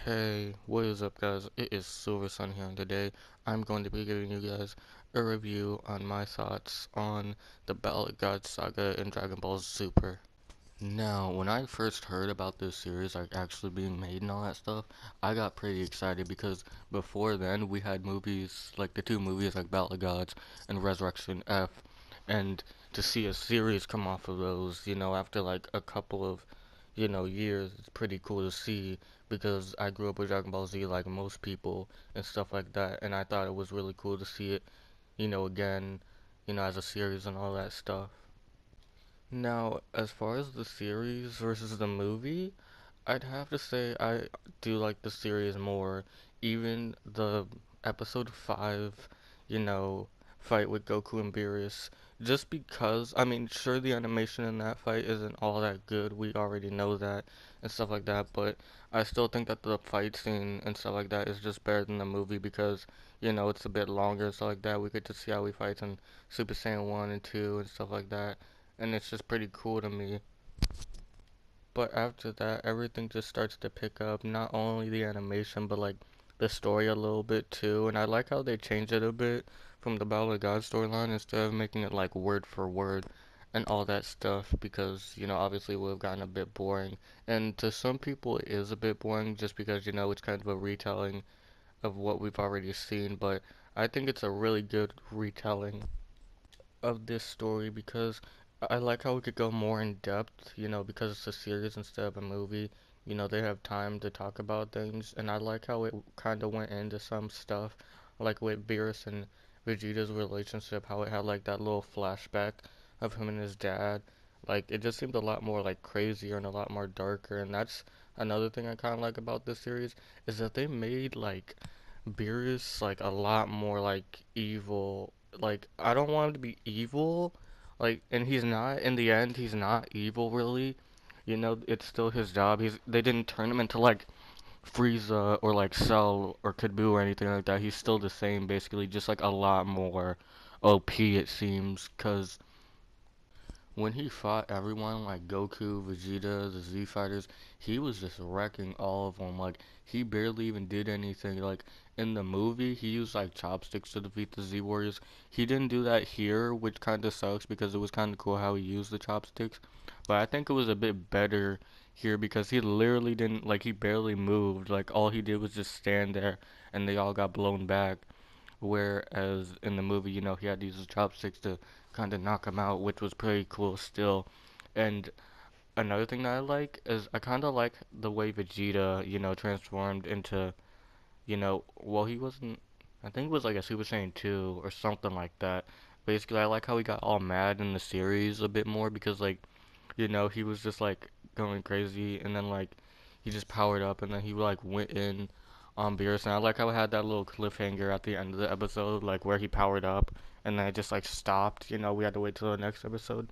Hey, what is up guys? It is Silver Sun here and today I'm going to be giving you guys a review on my thoughts on the Battle of God saga in Dragon Ball Super. Now, when I first heard about this series like actually being made and all that stuff, I got pretty excited because before then we had movies like the two movies like Battle of Gods and Resurrection F, and to see a series come off of those, after like a couple of, years, it's pretty cool to see because I grew up with Dragon Ball Z like most people and stuff like that, and I thought it was really cool to see it, again, as a series and all that stuff. Now, as far as the series versus the movie, I'd have to say I do like the series more. Even the episode 5, you know, fight with Goku and Beerus. Just because, I mean, sure, the animation in that fight isn't all that good. We already know that and stuff like that. But I still think that the fight scene and stuff like that is just better than the movie because, it's a bit longer and stuff like that. We get to see how he fights in Super Saiyan 1 and 2 and stuff like that. And it's just pretty cool to me. But after that, everything just starts to pick up. Not only the animation, but like the story a little bit too. And I like how they changed it a bit from the Battle of God storyline instead of making it like word for word and all that stuff because, obviously it would have gotten a bit boring. And to some people, it is a bit boring just because, it's kind of a retelling of what we've already seen. But I think it's a really good retelling of this story because I like how we could go more in depth, because it's a series instead of a movie. They have time to talk about things, and I like how it kind of went into some stuff, like with Beerus and Vegeta's relationship, how it had like that little flashback of him and his dad. Like, it just seemed a lot more like crazier and a lot more darker, and that's another thing I kind of like about this series, is that they made like Beerus like a lot more like evil. Like I don't want him to be evil, like, and he's not. In the end, he's not evil really. It's still his job. They didn't turn him into like Frieza or like Cell or Kid Buu or anything like that. He's still the same basically, just like a lot more OP it seems. Cause when he fought everyone like Goku, Vegeta, the Z Fighters, he was just wrecking all of them. Like he barely even did anything. Like in the movie, he used like chopsticks to defeat the Z Warriors. He didn't do that here, which kind of sucks because it was kind of cool how he used the chopsticks. But I think it was a bit better here because he literally didn't like he barely moved. Like all he did was just stand there, and they all got blown back. Whereas in the movie, he had to use his chopsticks to kind of knock him out, which was pretty cool still. And another thing that I like is I kind of like the way Vegeta, transformed into, well, he wasn't, I think it was like a Super Saiyan 2 or something like that. Basically, I like how he got all mad in the series a bit more because, like, he was just like going crazy and then, like, he just powered up and then he, like, went in on Beerus. And I like how it had that little cliffhanger at the end of the episode, like, where he powered up and then it just, like, stopped. We had to wait till the next episode.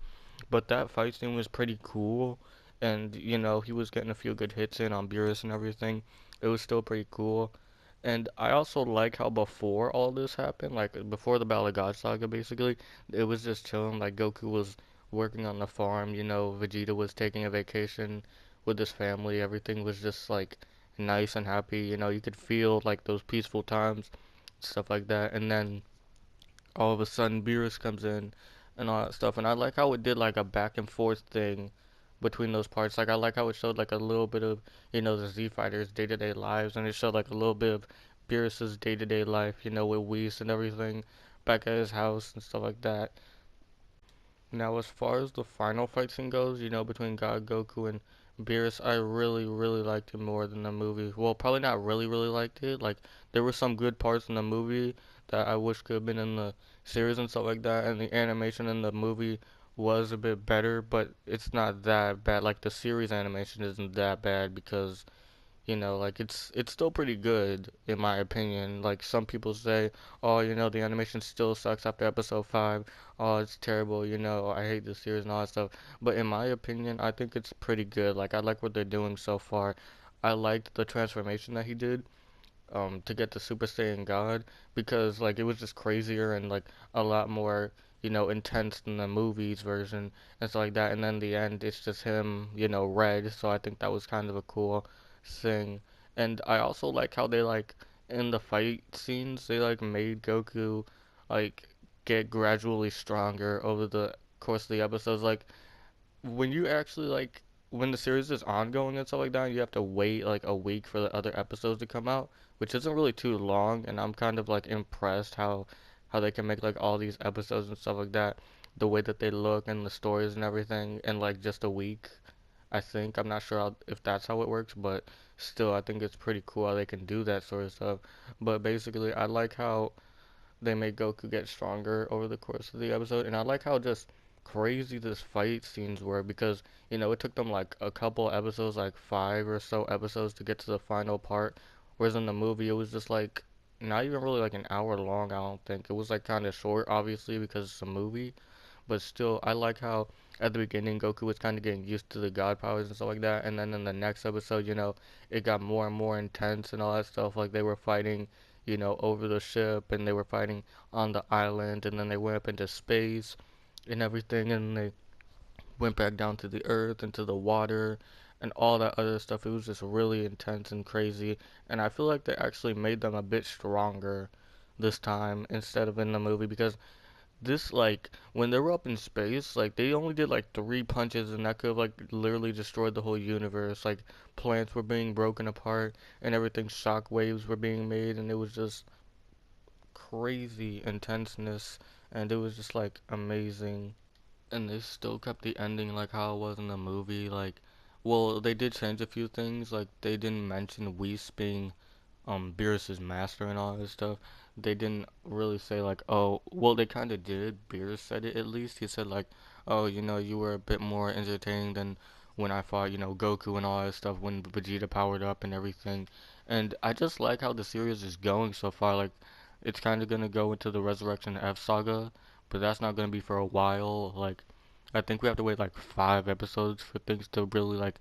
But that fight scene was pretty cool. And, he was getting a few good hits in on Beerus and everything. It was still pretty cool. And I also like how before all this happened, like before the Battle of God saga, basically, it was just chilling. Like Goku was working on the farm, Vegeta was taking a vacation with his family. Everything was just like nice and happy. You could feel like those peaceful times, stuff like that. And then all of a sudden, Beerus comes in and all that stuff. And I like how it did like a back and forth thing between those parts. Like I like how it showed like a little bit of the Z Fighters' day-to-day lives, and it showed like a little bit of Beerus's day-to-day life, with Whis and everything back at his house and stuff like that. Now, as far as the final fight scene goes, between God, Goku, and Beerus, I really, really liked it more than the movie. Well, probably not really, really liked it. Like, there were some good parts in the movie that I wish could have been in the series and stuff like that, and the animation in the movie was a bit better, but it's not that bad. Like, the series animation isn't that bad because like it's still pretty good in my opinion. Like some people say, oh, the animation still sucks after episode 5. Oh, it's terrible, I hate the series and all that stuff. But in my opinion, I think it's pretty good. Like I like what they're doing so far. I liked the transformation that he did to get to Super Saiyan God because like it was just crazier and like a lot more intense than the movies version and stuff like that. And then the end, it's just him, red. So I think that was kind of a cool thing. And I also like how they like in the fight scenes they like made Goku like get gradually stronger over the course of the episodes. Like when you actually like when the series is ongoing and stuff like that, you have to wait like a week for the other episodes to come out, which isn't really too long, and I'm kind of like impressed how they can make like all these episodes and stuff like that, the way that they look and the stories and everything in like just a week. I think I'm not sure if that's how it works, but still I think it's pretty cool how they can do that sort of stuff. But basically, I like how they make Goku get stronger over the course of the episode, and I like how just crazy this fight scenes were because it took them like a couple episodes, like 5 or so episodes to get to the final part, whereas in the movie it was just like not even really like an hour long. I don't think it was like kind of short, obviously because it's a movie, but still, I like how at the beginning Goku was kind of getting used to the god powers and stuff like that, and then in the next episode, it got more and more intense and all that stuff. Like they were fighting, over the ship, and they were fighting on the island, and then they went up into space and everything, and they went back down to the earth and to the water and all that other stuff. It was just really intense and crazy, and I feel like they actually made them a bit stronger this time instead of in the movie because this like when they were up in space, like they only did like 3 punches and that could have like literally destroyed the whole universe. Like plants were being broken apart and everything, shock waves were being made, and it was just crazy intenseness, and it was just like amazing. And they still kept the ending like how it was in the movie. Like, well, they did change a few things. Like they didn't mention Whis being Beerus's master and all this stuff. They didn't really say like, oh, well, they kind of did. Beerus said it at least. He said like, oh, you were a bit more entertaining than when I fought, Goku and all that stuff when Vegeta powered up and everything. And I just like how the series is going so far. Like, it's kind of gonna go into the Resurrection F saga, but that's not gonna be for a while. Like, I think we have to wait like 5 episodes for things to really like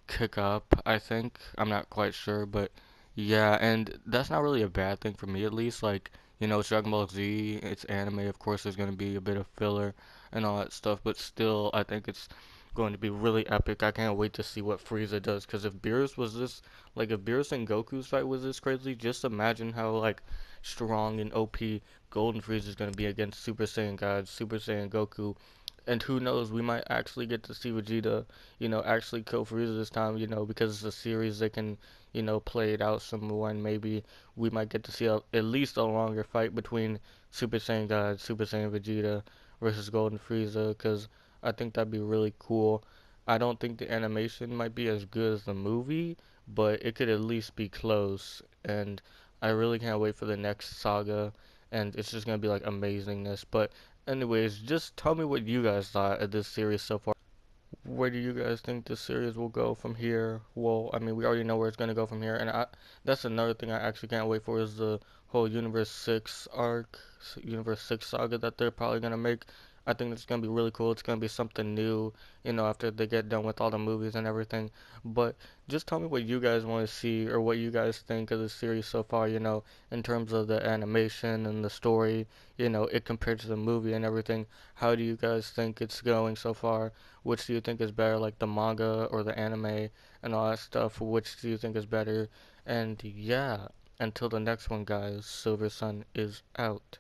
kick up, I think. I'm not quite sure, but yeah, and that's not really a bad thing for me at least. Like, it's Dragon Ball Z, it's anime, of course there's going to be a bit of filler and all that stuff, but still, I think it's going to be really epic. I can't wait to see what Frieza does, because if Beerus was this, like, if Beerus and Goku's fight was this crazy, just imagine how, like, strong and OP Golden Frieza is going to be against Super Saiyan God, Super Saiyan Goku, and who knows, we might actually get to see Vegeta, actually kill Frieza this time, because it's a series they can, play it out some more, and maybe we might get to see at least a longer fight between Super Saiyan God, Super Saiyan Vegeta versus Golden Frieza, because I think that'd be really cool. I don't think the animation might be as good as the movie, but it could at least be close, and I really can't wait for the next saga, and it's just gonna be like amazingness. But anyways, just tell me what you guys thought of this series so far. Where do you guys think the series will go from here? Well, I mean, we already know where it's gonna go from here, and that's another thing I actually can't wait for is the whole Universe 6 arc, Universe 6 saga that they're probably gonna make. I think it's gonna be really cool. It's gonna be something new, after they get done with all the movies and everything. But just tell me what you guys want to see or what you guys think of the series so far, in terms of the animation and the story, it compared to the movie and everything. How do you guys think it's going so far? Which do you think is better, like the manga or the anime and all that stuff? Which do you think is better? And yeah, until the next one, guys, Silver Sun is out.